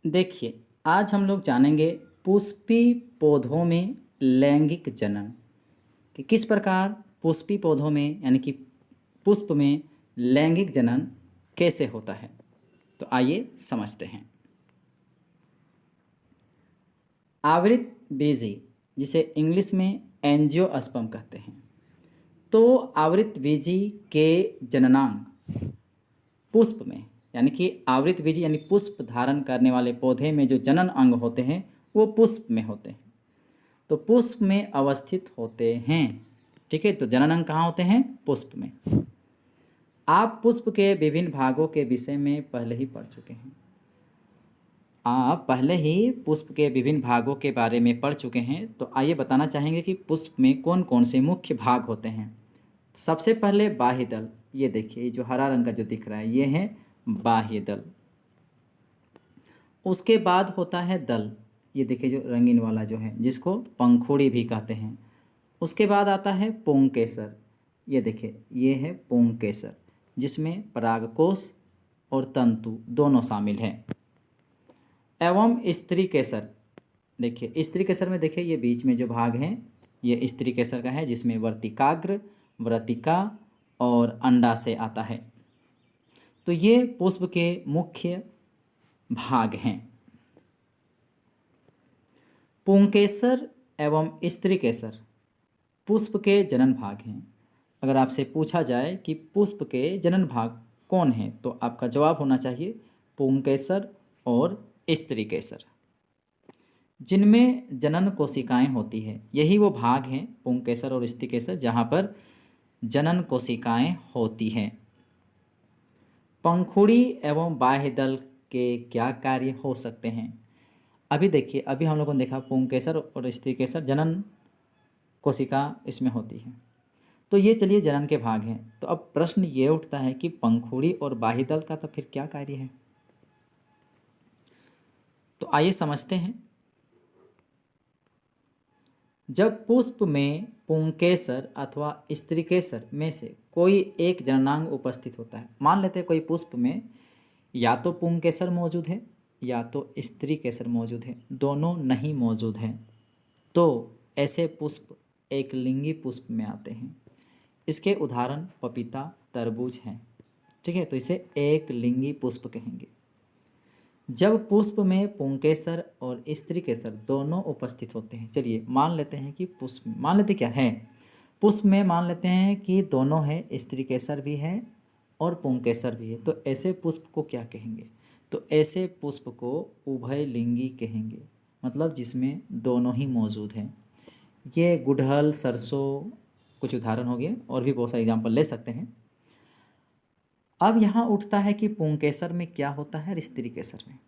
देखिए, आज हम लोग जानेंगे पुष्पी पौधों में लैंगिक जनन कि किस प्रकार पुष्पी पौधों में यानी कि पुष्प में लैंगिक जनन कैसे होता है। तो आइए समझते हैं। आवृतबीजी, जिसे इंग्लिश में एंजियोस्पर्म कहते हैं, तो आवृतबीजी के जननांग पुष्प में यानी कि आवृतबीजी यानी पुष्प धारण करने वाले पौधे में जो जनन अंग होते हैं वो पुष्प में होते हैं, तो पुष्प में अवस्थित होते हैं। ठीक है, तो जनन अंग कहाँ होते हैं? पुष्प में। आप पुष्प के विभिन्न भागों के विषय में पहले ही पढ़ चुके हैं। आप पहले ही पुष्प के विभिन्न भागों के बारे में पढ़ चुके हैं, तो आइए बताना चाहेंगे कि पुष्प में कौन कौन से मुख्य भाग होते हैं। तो सबसे पहले बाह्य दल, ये देखिए जो हरा रंग का जो दिख रहा है ये है बाह्य दल। उसके बाद होता है दल, ये देखिए जो रंगीन वाला जो है जिसको पंखुड़ी भी कहते हैं। उसके बाद आता है पुंकेसर, ये देखिए ये है पुंकेसर जिसमें परागकोश और तंतु दोनों शामिल हैं। एवं स्त्री केसर, देखिए स्त्री केसर में देखिए ये बीच में जो भाग है ये स्त्री केसर का है जिसमें वर्तिकाग्र, वर्तिका और अंडाशय आता है। तो ये पुष्प के मुख्य भाग हैं। पुंकेसर एवं स्त्री केसर पुष्प के जनन भाग हैं। अगर आपसे पूछा जाए कि पुष्प के जनन भाग कौन हैं, तो आपका जवाब होना चाहिए पुंकेसर और स्त्री केसर। जिनमें जनन कोशिकाएं होती है यही वो भाग हैं पुंकेसर और स्त्री केसर जहाँ पर जनन कोशिकाएं होती हैं। पंखुड़ी एवं बाह्य दल के क्या कार्य हो सकते हैं? अभी देखिए, अभी हम लोगों ने देखा पुंकेसर और स्त्री केसर जनन कोशिका इसमें होती है, तो ये चलिए जनन के भाग हैं। तो अब प्रश्न ये उठता है कि पंखुड़ी और बाह्य दल का तो फिर क्या कार्य है? तो आइए समझते हैं। जब पुष्प में पुंकेसर अथवा स्त्रीकेसर में से कोई एक जननांग उपस्थित होता है, मान लेते हैं कोई पुष्प में या तो पुंकेसर मौजूद है या तो स्त्रीकेसर मौजूद है, दोनों नहीं मौजूद हैं, तो ऐसे पुष्प एक लिंगी पुष्प में आते हैं। इसके उदाहरण पपीता, तरबूज हैं। ठीक है, तो इसे एक लिंगी पुष्प कहेंगे। जब पुष्प में पुंकेसर और स्त्रीकेसर दोनों उपस्थित होते हैं, चलिए मान लेते हैं कि पुष्प मान लेते क्या है, पुष्प में मान लेते हैं कि दोनों है, स्त्रीकेसर भी है और पुंकेसर भी है, तो ऐसे पुष्प को क्या कहेंगे? तो ऐसे पुष्प को उभयलिंगी कहेंगे, मतलब जिसमें दोनों ही मौजूद हैं। ये गुड़हल, सरसों कुछ उदाहरण हो गए, और भी बहुत सारे एग्जाम्पल ले सकते हैं। अब यहाँ उठता है कि पुंकेसर में क्या होता है और स्त्रीकेसर में।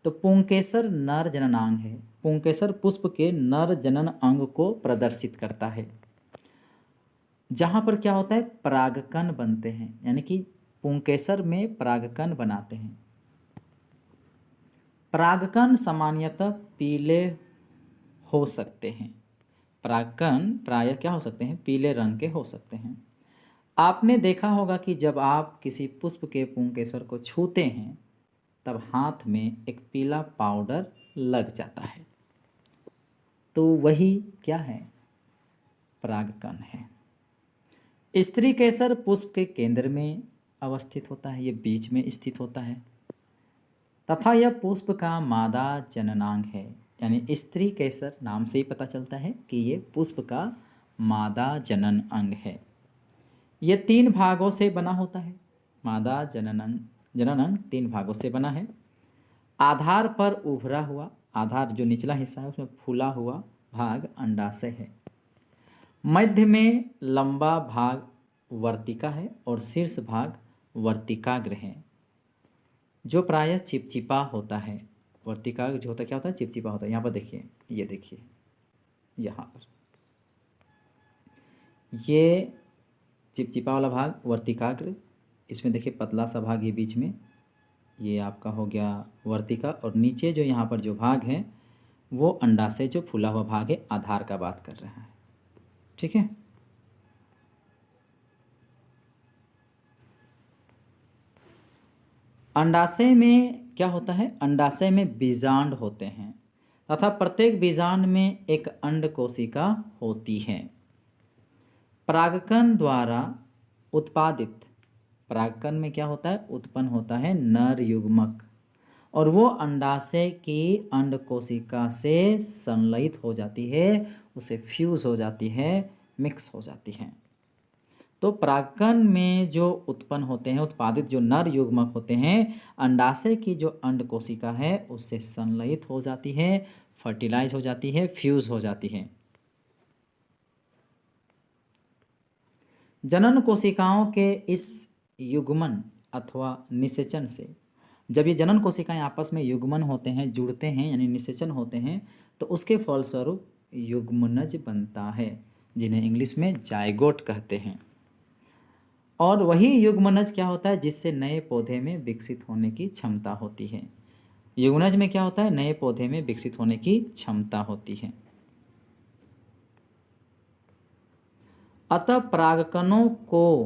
तो पुंकेसर नर जननांग है, पुंकेसर पुष्प के नर जनन अंग को प्रदर्शित करता है, जहाँ पर क्या होता है परागकण बनते हैं, यानी कि पुंकेसर में परागकण बनाते हैं। परागकण सामान्यतः पीले हो सकते हैं, परागकण प्रायः क्या हो सकते हैं? पीले रंग के हो सकते हैं। आपने देखा होगा कि जब आप किसी पुष्प के पुंकेसर को छूते हैं तब हाथ में एक पीला पाउडर लग जाता है, तो वही क्या है? परागकण है। स्त्री केसर पुष्प के केंद्र में अवस्थित होता है, ये बीच में स्थित होता है, तथा यह पुष्प का मादा जननांग है। यानी स्त्री केसर नाम से ही पता चलता है कि ये पुष्प का मादा जनन अंग है। ये 3 भागों से बना होता है। मादा जनन अंग 3 भागों से बना है। आधार पर उभरा हुआ, आधार जो निचला हिस्सा है उसमें फूला हुआ भाग अंडाशय है। मध्य में लंबा भाग वर्तिका है और शीर्ष भाग वर्तिकाग्र है, जो प्रायः चिपचिपा होता है। वर्तिकाग्र जो होता है क्या होता है? चिपचिपा होता है। यहाँ पर देखिए, ये देखिए यहाँ पर ये चिपचिपा वाला भाग वर्तिकाग्र, इसमें देखिए पतला सा भाग ये बीच में, ये आपका हो गया वर्तिका, और नीचे जो यहाँ पर जो भाग है वो अंडाशय जो फूला हुआ भाग है, आधार का बात कर रहा है। ठीक है, अंडाशय में क्या होता है, अंडाशय में बीजांड होते हैं तथा प्रत्येक बीजांड में एक अंड कोशिका होती है। परागकण द्वारा उत्पादित, परागकण में क्या होता है, उत्पन्न होता है नर युग्मक और वो अंडाशय की अंड कोशिका से संलयित हो जाती है, उसे फ्यूज हो जाती है, मिक्स हो जाती है। तो परागकण में जो उत्पन्न होते हैं, उत्पादित जो नर युग्मक होते हैं, अंडाशय की जो अंड कोशिका है उससे संलयित हो जाती है, फर्टिलाइज हो जाती है, फ्यूज हो जाती है। जनन कोशिकाओं के इस युग्मन अथवा निषेचन से, जब ये जनन कोशिकाएं आपस में युग्मन होते हैं, जुड़ते हैं यानी निषेचन होते हैं, तो उसके फलस्वरूप युग्मनज बनता है, जिन्हें इंग्लिश में जायगोट कहते हैं। और वही युग्मनज क्या होता है, जिससे नए पौधे में विकसित होने की क्षमता होती है। युग्मनज में क्या होता है, नए पौधे में विकसित होने की क्षमता होती है। अतः परागकणों को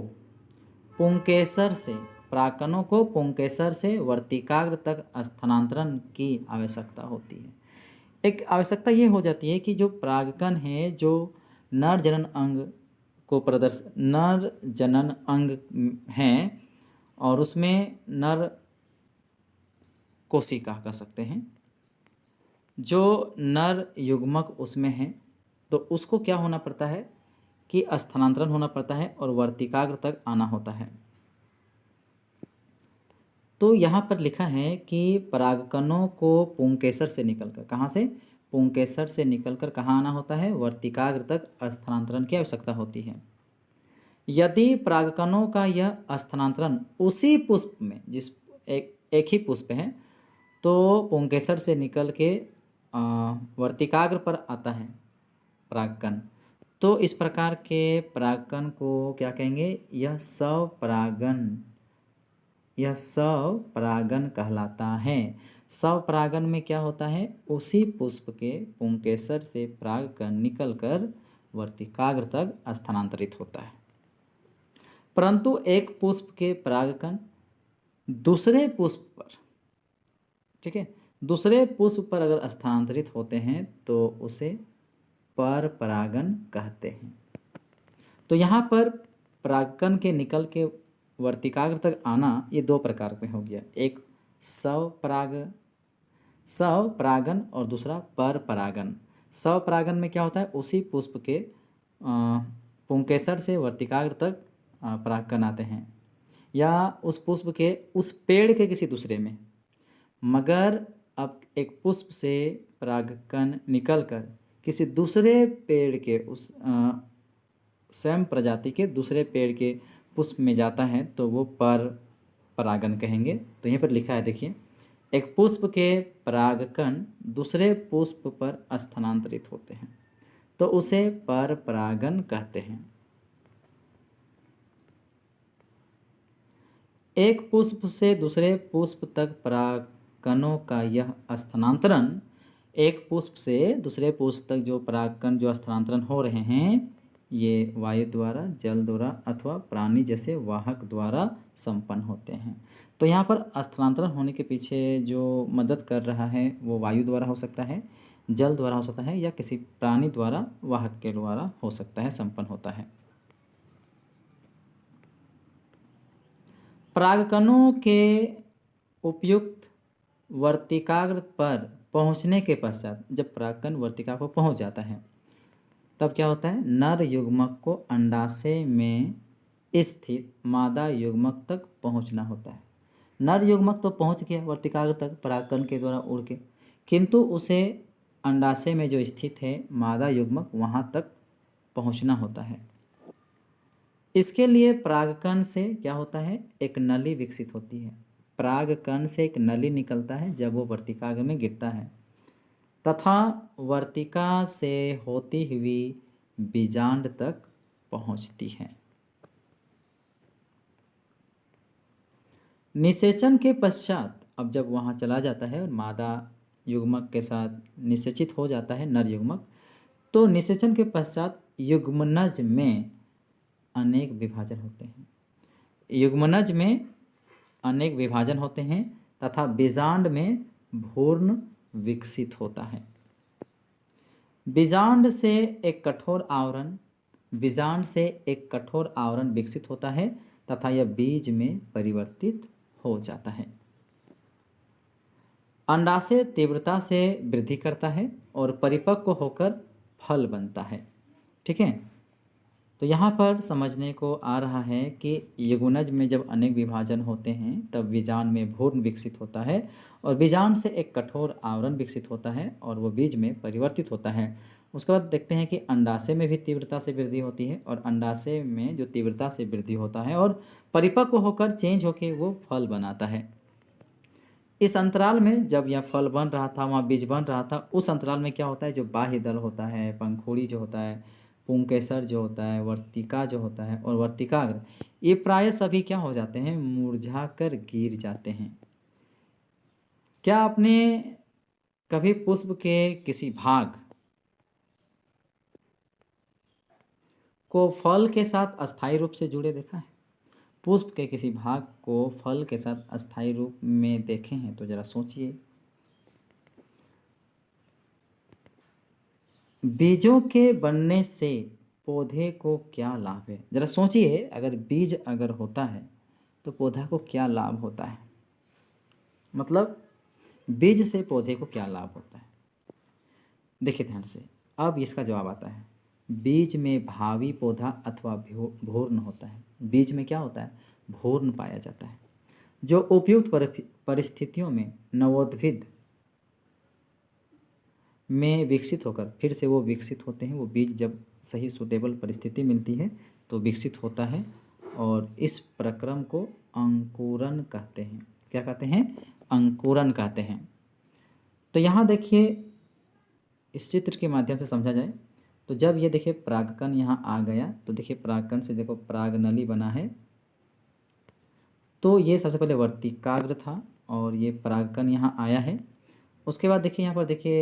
पुंकेसर से वर्तिकाग्र तक स्थानांतरण की आवश्यकता होती है। एक आवश्यकता ये हो जाती है कि जो परागकण है, जो नर जनन अंग हैं और उसमें नर कोशिका कह सकते हैं, जो नर युग्मक उसमें है, तो उसको क्या होना पड़ता है कि स्थानांतरण होना पड़ता है और वर्तिकाग्र तक आना होता है। तो यहाँ पर लिखा है कि परागकणों को पुंकेसर से निकलकर, कहाँ से, पुंकेसर से निकलकर कहाँ आना होता है, वर्तिकाग्र तक स्थानांतरण की आवश्यकता होती है। यदि परागकणों का यह स्थानांतरण उसी पुष्प में, जिस एक ही पुष्प है, तो पुंकेसर से निकल के वर्तिकाग्र पर आता है परागकण, तो इस प्रकार के परागकण को क्या कहेंगे, यह स्वपरागन कहलाता है। स्वपरागन में क्या होता है, उसी पुष्प के पुंकेसर से परागकण निकलकर वर्तिकाग्र तक स्थानांतरित होता है। परंतु एक पुष्प के परागकण दूसरे पुष्प पर, ठीक है, दूसरे पुष्प पर अगर स्थानांतरित होते हैं तो उसे परपरागन कहते हैं। तो यहाँ पर परागकण के निकल के वर्तिकाग्र तक आना, ये दो प्रकार में हो गया, एक स्वपरागन और दूसरा परपरागन। स्वपरागन में क्या होता है, उसी पुष्प के पुंकेसर से वर्तिकाग्र तक परागकण आते हैं, या उस पुष्प के उस पेड़ के किसी दूसरे में, मगर अब एक पुष्प से परागकण निकलकर किसी दूसरे पेड़ के उस स्वयं प्रजाति के दूसरे पेड़ के पुष्प में जाता है, तो वो परपरागन कहेंगे। तो यहाँ पर लिखा है, देखिए, एक पुष्प के परागकण दूसरे पुष्प पर स्थानांतरित होते हैं तो उसे परपरागन कहते हैं। एक पुष्प से दूसरे पुष्प तक परागकणों का यह स्थानांतरण, एक पुष्प से दूसरे पुष्प तक जो परागकण जो स्थानांतरण हो रहे हैं, ये वायु द्वारा, जल द्वारा अथवा प्राणी जैसे वाहक द्वारा संपन्न होते हैं। तो यहाँ पर स्थानांतरण होने के पीछे जो मदद कर रहा है वो वायु द्वारा हो सकता है, जल द्वारा हो सकता है, या किसी प्राणी द्वारा, वाहक के द्वारा हो सकता है, संपन्न होता है। परागकणों के उपयुक्त वर्तिकाग्र पर पहुँचने के पश्चात, जब परागकण वर्तिका पर पहुँच जाता है, तब क्या होता है, नर युग्मक को अंडाशय में स्थित मादा युग्मक तक पहुंचना होता है। नर युग्मक तो पहुंच गया वर्तिकाग्र तक परागकण के द्वारा उड़ के, किंतु उसे अंडाशय में जो स्थित है मादा युग्मक, वहां तक पहुंचना होता है। इसके लिए परागकण से क्या होता है, एक नली विकसित होती है। परागकण से एक नली निकलता है जब वो वर्तिकाग्र में गिरता है, तथा वर्तिका से होती हुई बीजांड तक पहुंचती है। निषेचन के पश्चात, अब जब वहां चला जाता है और मादा युग्मक के साथ निषेचित हो जाता है नर युग्मक, तो निषेचन के पश्चात युग्मनज में अनेक विभाजन होते हैं। युग्मनज में अनेक विभाजन होते हैं तथा बीजांड में भ्रूण विकसित होता है। बीजांड से एक कठोर आवरण विकसित होता है तथा यह बीज में परिवर्तित हो जाता है। अंडाशय तीव्रता से वृद्धि करता है और परिपक्व होकर फल बनता है। ठीक है, तो यहाँ पर समझने को आ रहा है कि युग्मनज में जब अनेक विभाजन होते हैं तब बीजांड में भ्रूण विकसित होता है और बीजांड से एक कठोर आवरण विकसित होता है और वो बीज में परिवर्तित होता है। उसके बाद देखते हैं कि अंडाशय में भी तीव्रता से वृद्धि होती है और अंडाशय में जो तीव्रता से वृद्धि होता है और परिपक्व होकर चेंज होकर वो फल बनाता है। इस अंतराल में जब यह फल बन रहा था, वहाँ बीज बन रहा था, उस अंतराल में क्या होता है, जो बाह्य दल होता है, पंखुड़ी जो होता है, पुंकेसर जो होता है, वर्तिका जो होता है और वर्तिकाग्र, ये प्राय सभी क्या हो जाते हैं, मुरझा कर गिर जाते हैं। क्या आपने कभी पुष्प के किसी भाग को फल के साथ अस्थायी रूप से जुड़े देखा है? पुष्प के किसी भाग को फल के साथ अस्थायी रूप में देखे हैं? तो जरा सोचिए। बीजों के बनने से पौधे को क्या लाभ है? जरा सोचिए, अगर बीज अगर होता है तो पौधा को क्या लाभ होता है, मतलब बीज से पौधे को क्या लाभ होता है? देखिए ध्यान से, अब इसका जवाब आता है। बीज में भावी पौधा अथवा भ्रूण होता है। बीज में क्या होता है, भ्रूण पाया जाता है, जो उपयुक्त परिस्थितियों में नवोद्भिद में विकसित होकर फिर से वो विकसित होते हैं। वो बीज जब सही सूटेबल परिस्थिति मिलती है तो विकसित होता है और इस प्रक्रम को अंकुरन कहते हैं। क्या कहते हैं? अंकुरन कहते हैं। तो यहाँ देखिए, इस चित्र के माध्यम से समझा जाए तो जब ये देखिए परागकण यहाँ आ गया तो देखिए परागकण से देखो परागनली बना है, तो ये सबसे पहले वर्तिकाग्र था और ये परागकण यहाँ आया है। उसके बाद देखिए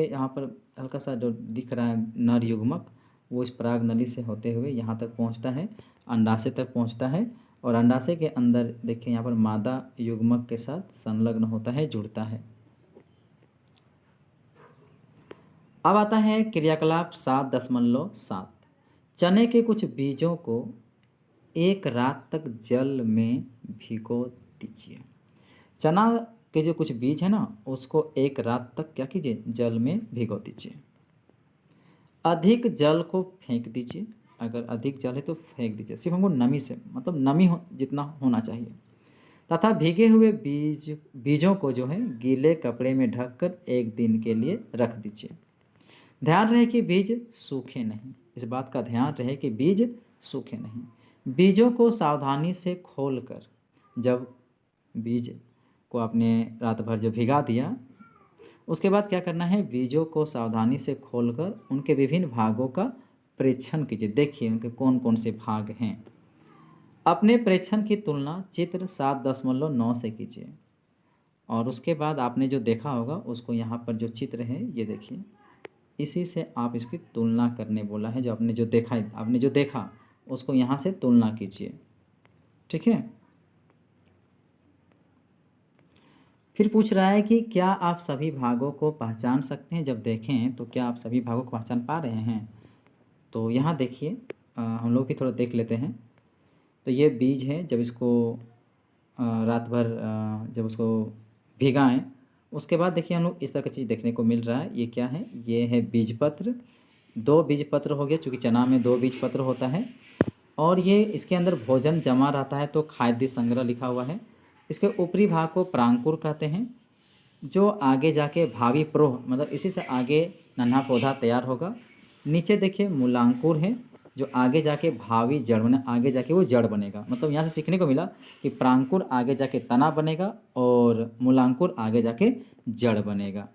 यहाँ पर हल्का सा जो दिख रहा है नर युग्मक, वो इस पराग नली से होते हुए यहाँ तक पहुँचता है, अंडाशय तक पहुँचता है और अंडाशय के अंदर देखिए यहाँ पर मादा युग्मक के साथ संलग्न होता है, जुड़ता है। अब आता है क्रियाकलाप 7.7। चने के कुछ बीजों को एक रात तक जल में भिगो दीजिए। चना के जो कुछ बीज है ना, उसको एक रात तक क्या कीजिए, जल में भिगो दीजिए। अधिक जल को फेंक दीजिए, अगर अधिक जल है तो फेंक दीजिए, सिर्फ हमको नमी से, मतलब नमी जितना होना चाहिए। तथा भीगे हुए बीजों को जो है गीले कपड़े में ढककर 1 दिन के लिए रख दीजिए। ध्यान रहे कि बीज सूखे नहीं, इस बात का ध्यान रहे कि बीज सूखे नहीं। बीजों को सावधानी से खोलकर, जब बीज को आपने रात भर जो भिगा दिया, उसके बाद क्या करना है, बीजों को सावधानी से खोलकर उनके विभिन्न भागों का परीक्षण कीजिए। देखिए उनके कौन कौन से भाग हैं। अपने परीक्षण की तुलना चित्र 7.9 से कीजिए और उसके बाद आपने जो देखा होगा उसको यहाँ पर जो चित्र है ये देखिए, इसी से आप इसकी तुलना करने बोला है। जो आपने जो देखा उसको यहाँ से तुलना कीजिए। ठीक है, फिर पूछ रहा है कि क्या आप सभी भागों को पहचान सकते हैं? जब देखें तो क्या आप सभी भागों को पहचान पा रहे हैं? तो यहाँ देखिए, हम लोग भी थोड़ा देख लेते हैं। तो ये बीज है, जब इसको रात भर जब उसको भिगाएं, उसके बाद देखिए हम लोग इस तरह की चीज़ देखने को मिल रहा है। ये क्या है, ये है बीजपत्र। 2 बीजपत्र हो गया, चूँकि चना में 2 बीजपत्र होता है और ये इसके अंदर भोजन जमा रहता है तो खाद्य संग्रह लिखा हुआ है। इसके ऊपरी भाग को प्रांकुर कहते हैं, जो आगे जाके भावी प्रोह, मतलब इसी से आगे नन्हा पौधा तैयार होगा। नीचे देखिए मूलांकुर है, जो आगे जाके भावी जड़ बने, आगे जाके वो जड़ बनेगा। मतलब यहाँ से सीखने को मिला कि प्रांकुर आगे जाके तना बनेगा और मूलांकुर आगे जाके जड़ बनेगा।